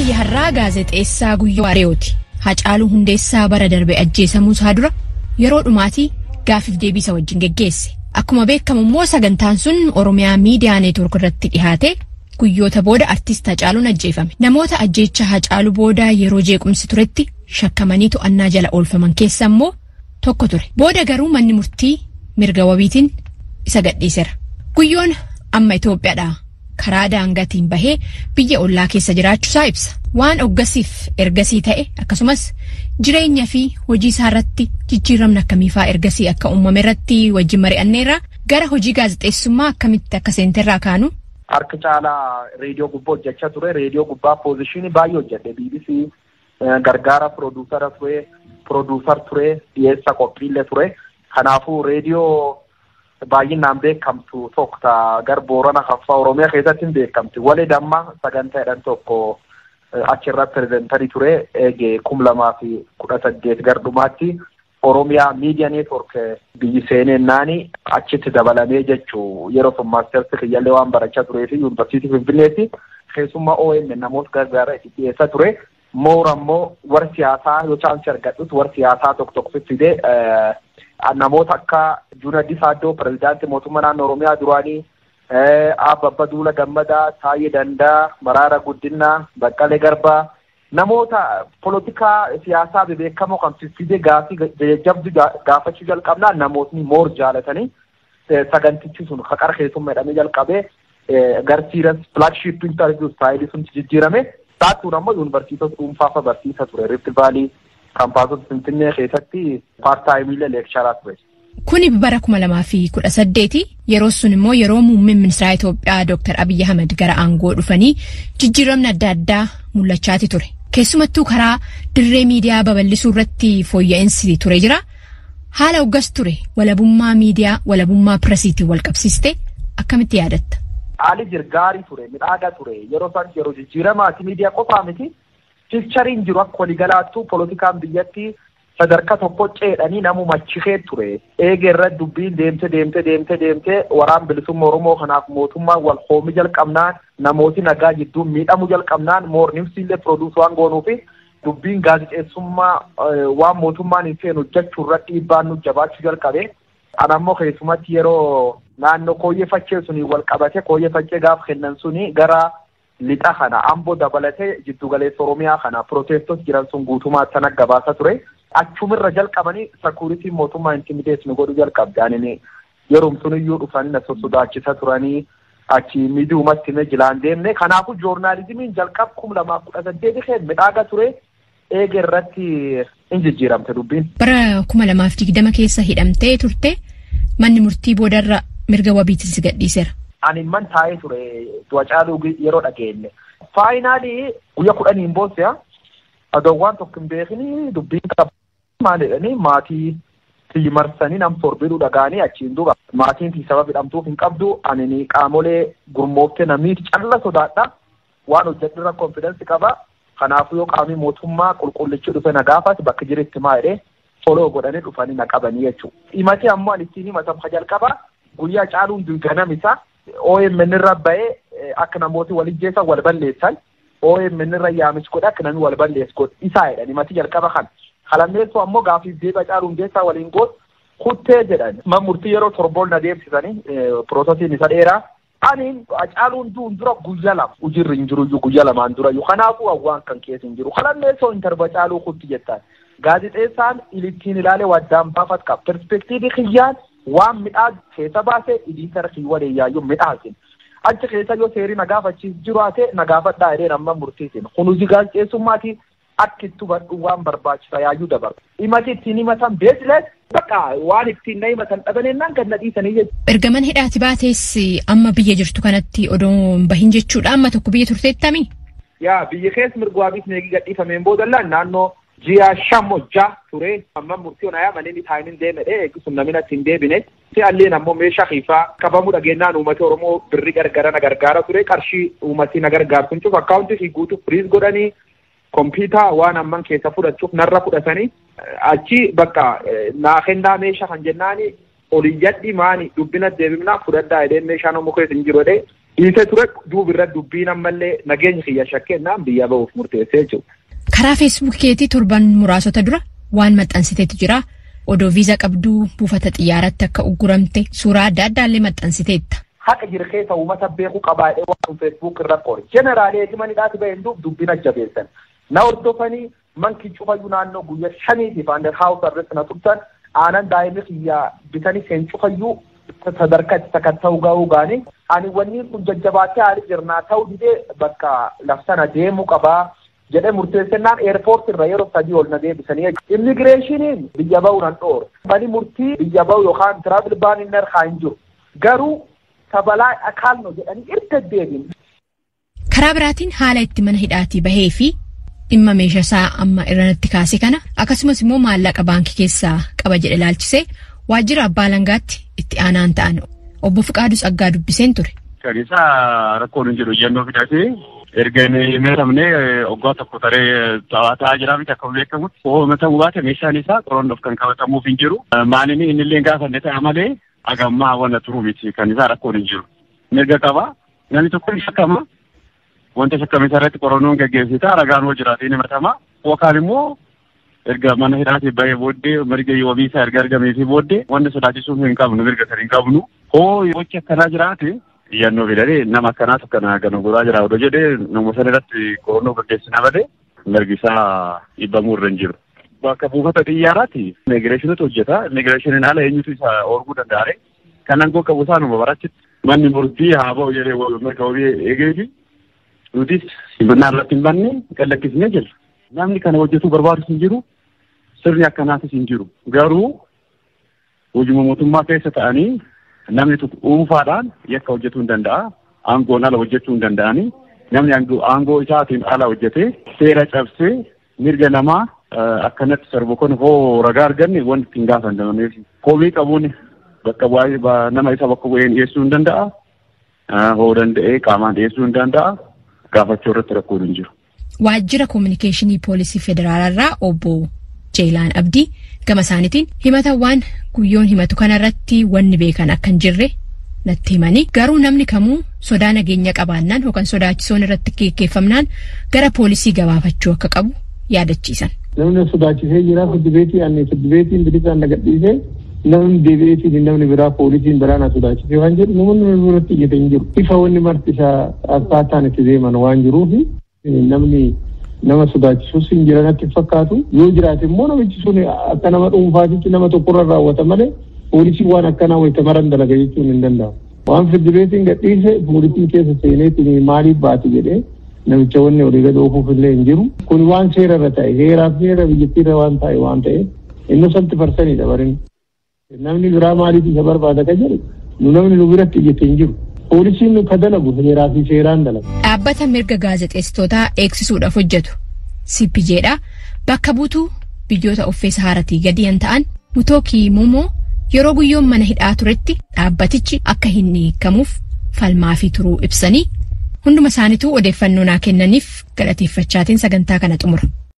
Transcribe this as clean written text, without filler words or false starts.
kiyya har'aa gaazexeessaa Guyyoo Wariyooti. Hacaaluu Hundeessaa bara darbe ajjeesamuu isaa dura yeroo dhumaatii gaafiif deebisa wajjin geggeesse. Akkuma beekamu immoo sagantaan sun Oromiyaa Miidiyaa Neetwork irratti dhihaate guyyoota booda artist Hacaaluun ajjeefame. Namoota ajjeecha Hacaaluu booda yeroo jeequmsi turetti shakkamanii to'annaa jala oolfaman keessa immoo tokko ture. Booda garuu manni murtii mirga wabiitiin isa gadhiiseera. Guyyoon amma Itoophiyaadhaa karaa daangaatiin bahee biyya ollaa keessa jiraachuusaa ibsa. Waan oggasiif ergasii ta'e akkasumas jireenya fi hojii isaa irratti jijjiiramna akkamiifaa ergasii akka uumame irratti wajjin mari'anneerra. Gara hojii gaazexeessummaa akkamitti akka seenterraa kaanu. Harka caalaa reediyoo gubbaa hojjechaa ture. Reediyoo gubbaa poozishinii baay'ee hojjete. BBC gargaara produusar ture, dhiyeessa qophiillee ture. Kanaafuu reediyoo baay'inaan beekamtu tokko gar Boorana Haffaa Oromiyaa keessatti hin beekamti. Walee damma sagantaadhaan tokko achirratti pireezentarii ture eegee 2018 gardhumaatti Oromiyaa Miidiyaa Neetwork biyyi seeneennaani achitti dabalamee jechuu yeroo sun maastersi kiyyallee waan barachaa turee fi yuunivarsiitii Finfinneetti keessummaa OMN namoota gargaara itti dhiyeessaa ture. Moora immoo warra siyaasaa yoo chaansii argadhutti warra siyaasaa tokko fidee namoota akka Junaddii Saaddoo pirezidaantii mootummaa naannoo Oromiyaa duraanii Abbabba Duula Gammadaa, Taayee Dandaa, Maraara Guddinaa, Baqqalee Garbaa namoota polotikaa siyaasaa beekamoo kan fidee gaafii jajjabdu gaafachuu jalqabnaa namootni moor jaalatanii sagantichi sun haqara keessummaa jedhamee jalqabee garsiiras flagship interview staayilii sun jijjiirame. Taatuun ammoo yuunivarsiitota dhuunfaa barsiisa ture. Rift Valley kaampaasota Finfinnee keessatti paartaayimiilee leeksharaa ture. Kuni bara 2018 yeroo sun immoo yeroo muummeen ministeera Itoophiyaa Dr. Abiy Ahmed gara aangoo dhufanii jijjiiramni adda addaa mul'achaati ture. Keessumattuu karaa dirree miidiyaa babal'isuu irratti fooyya'insi ture jira. Haala hoggas ture walabummaa miidiyaa walabummaa piresiitiin wal qabsiiste akkamitti yaadatta? Haalli jirgaarii ture, midhaagaa ture. Yeroo san yeroo jijjiiramaati miidiyaa qofaa miti. Fiichariin jiru akka waliigalaattuu polotikaan biyyatti sadarkaa tokko ceedhanii namuma chikee ture. Eega irratti dubbiin deemtee waraan bilisummaa Oromoo kanaaf mootummaan wal hoomii jalqabnaan namooti nagaa jidduun miidhamuu jalqabnaan moornimsiillee produus waan goonuufi dubbiin gaazexeessummaa waan mootummaan hin feenu hojjechuu irratti dhiibbaan nu jabaachuu jalqabe. Anammoo keessumatti yeroo naannoo kooyyeffachee suni wal qabate kooyyeffachee gaaf kennan suni gara lixa kana Amboo dabalatee jiddu galeessa Oromiyaa kana protestos jiran sun guutumaatti sana gabaasa ture. Achumirra jalqabanii sakuritiin mootummaa intimidees nu godhu jalqabdaanini yeroo suniyyuu dhufanii na sosodaachisa turanii achi miidiyaumatti mee jilaan deemne. Kanaafuu joornaalizimiin jalqab 2018 kee midhaagaa ture. Eega irratti hin jijjiiramte dubbiin. Bara 2020 keessa hidhamtee turte manni murtii boodarra mirga wabiitiin si gadhiiseera. Ani man taa'ee ture Hacaaluu yeroo dhageenye. Faayinaalii guyyaa 10 booda adoowwan tokko hin beekni dubbiin qaba. Maalidhanii maatii marsanii nam torbiduu dhagaanii achiin duuba maatiin sababa hidhamtuuf hin qabdu ani qaamolee gurmooftee namiiti calla sodaadha waan hojjetirra konfidensi qaba. Kanaafuu yoo qaamni mootummaa qulqullichi dhufe na gaafate bakka jiretti maa'ee foloo godhanii dhufanii na qabanii jechuudha. Himati ammoo ani ittiin himatan jalqaba guyyaa Hacaaluun ganamisa OMN irra ba'ee akka namooti walijjeessan wal balleessan OMN irra yaamichi godhe akka namni wal balleessu godhe isaa jedhan himati jalqaba kana. Halammeessoo ammoo gaafiif deebii Hacaaluun Hundeessaa waliin gootu kuttee jedhan. Man murtii yeroo torbool na deemsisanii piroosesiin isa dheeraa. Ani Hacaaluun dura guyyaa lama ujirri hin jiru guyyaa lamaan dura kanaafuu waan kan keessa hin jiru. Halammeessoo interba Hacaaluu kutti jettaan. Gaazexeessaan ilittiin ilaalee waddaan baafat qaba. Perspektiivii kiyyaan waan midhaa keessa baasee iliitara kiyywalee yaayyuu midhaasin. Achi keessa yoo seerii na gaafachiis jiru haatee na gaafadhaa jedheen amma murtiisin. Kunuunsi gaazexeessummaati akka itti badhu waan barbaachisa yaayyuu dabarra. Himati ittiin himatan beekles bakka waan ittiin na himatan dhabanennaan kan na dhiisanii jechuudha. Ergaman hidhaati baatees amma biyya jirtu kanatti odoo bahin jechuudha amma tokko biyya turteettami? Yaa biyya keessa mirgwaabiif neegii gadhiifameen boodallaan naannoo ji'a 5 ture amma murtii onaayaa manni taa'anii deemedhe sun namni natti hin deebine. Alleen ammoo meeshaa xiifaa qabamuu dhageenyaan uummata Oromoo birri gargara na gargaara ture qarshii uummatii na gargaarsun cuuf akkaawuntii guutuu firiis godhanii kompiitaa waan amman keessa fudhachuuf narra fudhatanii achi bakka naa kennaa meeshaa kan jennaani oliyyadhi maani dubbina deebifnaa fudhadhaa jedhee meeshaan ammoo keessa hin jiru jedhee Dhiisee ture duubirra dubbiin ammallee nageenya kiyya shakkennaan biyya bahuuf murteessee jiru. Karaa feesbuukeetii torban muraasota dura waan maxxansiteetu jira. Odoo viizaa qabduu buufata xiyyaaratti akka ugguramte suuraa adda addaallee maxxansiteetta. Haqa jira keessa uummata beekuu qabaadhee waan feesbuuk irra qori. Jeneraalee eetimaniidhaati bahenduuf dubbina jabeessan. Na hordofanii manki cufayyuu naannoo guyyaa 5tiif under house arrest na turtan aanan daa'imni kiyyaa bitanii seen cufayyuu sadarkaa itti sakatta'uu ga'uu gaanii ani wanni kun jajjabaatee haali jirnaa ta'uu didee bakka lafsana deemuu qabaa jedhee murteessennaan eerpoort irra yeroo 3 ol na deebisanii immigireeshiniin biyya bahuudhaan dhoore. Bani murtii biyya bahu yookaan tiraabil baaniin narraa hin jiru. Garuu sabalaa akaalno jedhanii erga deebiin. Karaa biraatiin haala itti mana hidhaatii bahee fi dhimma meeshaa isaa amma irratti kaase kana akkasumas immoo maallaqa baankii keessaa qaba jedhe ilaalchisee waajjira abbaa langaatti itti aanaan ta'an obbo Fiqaaduu Tsaggaa dubbiseen ture. Kan isaa rakkoon hin jiru yennoo fidatee erga meetamnee oggaa tokko taree ta'aa jira miti akka beekamutti oomishamuu baate meeshaan isaa qorannoof kan qabatamuuf hin jiru. Maaninni innillee gaafanne ta'a malee agammaa wanna turuu miti kan isaa rakkoon hin jiru. Mirga qaba namni tokko shakkama wanta shakkame irratti qorannoon gaggeessita ragaan hoo jiraatee ni matama yookaan immoo erga mana hidhaatii bahee booddee mirga wabii isaa erga argamee fi booddee wanta sodaachisuuf hin qabnu mirga kan hin qabnu hoo gochi akkanaa jiraate yennoo fidanii nama akkanaatu kana goraa jira odoo jedhee nama sana irratti qorannoo gaggeessinaa malee mirgi isaa dhiibamuu irra hin jiru. Bakka buufata xiyyaaraatti immigireeshiniitu hojjeta. Immigireeshiniin haala eenyutu isa orguu danda'are kan aangoo qabu isaanuma barachitti manni murtii haa ba'u jedhee mirga wabii eegeefi nutis simannaa irratti hin banne qallakkisnee jirra. Namni kana hojjetuu barbaadus hin jiru. Sirni akkanaatis hin jiru. Garuu hojii mootummaa keessa ta'anii namni dhuunfaadhaan yakka hojjetuu hin danda'a. Aangoon ala hojjechuu hin danda'anii namni aangoo isaatiin ala hojjetee seera cabsee mirga namaa akkanatti sarbu kun hoo ragaa arganne wanti ittiin gaafatamneef komii qabuun bakka bu'aa nama isa bakka bu'een dhiyeessuu hin danda'a. Hoo danda'ee qaamaan dhiyeessuu hin danda'a. Gaafachuu irratti rakkoon hin jiru. Waajjira Kominikeeshinii Poolisii Federaalaa obbo Jeelaan Abdii gama isaaniitiin himatawwan guyyoon himatu kanarratti wanni beekan akka hin jirre natti himanii garuu namni kamuu sodaa nageenya qabaannaan yookaan sodaachisoon irratti geggeeffamnaan gara poolisii gabaafachuu akka qabu yaadachiisan. Namni sodaachisee jira fiddibeetiin bilisaan nagadhiisee namni deebi'eetiin namni biraa poolisiin biraana sodaachisee waan jedhu namoonni biratti iyyate hin jiru. Ifa wanni marti isaa akkaataan itti deeman waan jiruufi namni nama sodaachisuus hin jira natti fakkaatu yoo jiraate immoo namichi sun akka nama dhuunfaatitti nama tokkorra raawwata malee poolisii waan akkanaa wayita maran dalaga jechuun hin danda'amu. Waan fiddibeetiin gadhiise poolisiin keessa seeneetiin maaliif baate jedhee namicha wanni olii gad oofuuf illee hin jiru. Kun waan seera irra ta'e heeraaf seera biyyattiirra waan ta'e innosanti farsaniidha barin. Namni biraa maaliif isa barbaada ka jedhu namni nu biratti iyyate hin jiru. Poolisiin nu ka dalagu heeraa fi seeraan dalagu. Dhaabbata mirga gaazexeessitootaa eegsisuudhaaf hojjetu CPJdha. Bakka buutuu biyyoota offee Sahaaratii gadi hin ta'an Mutookii Mumoo yeroo guyyoon mana hidhaa turetti dhaabbatichi akka hin hiikamuuf falmaa fi turuu ibsanii hunduma isaaniituu odeeffannoo naa kennaniif galateeffachaatiin sagantaa kana xumura.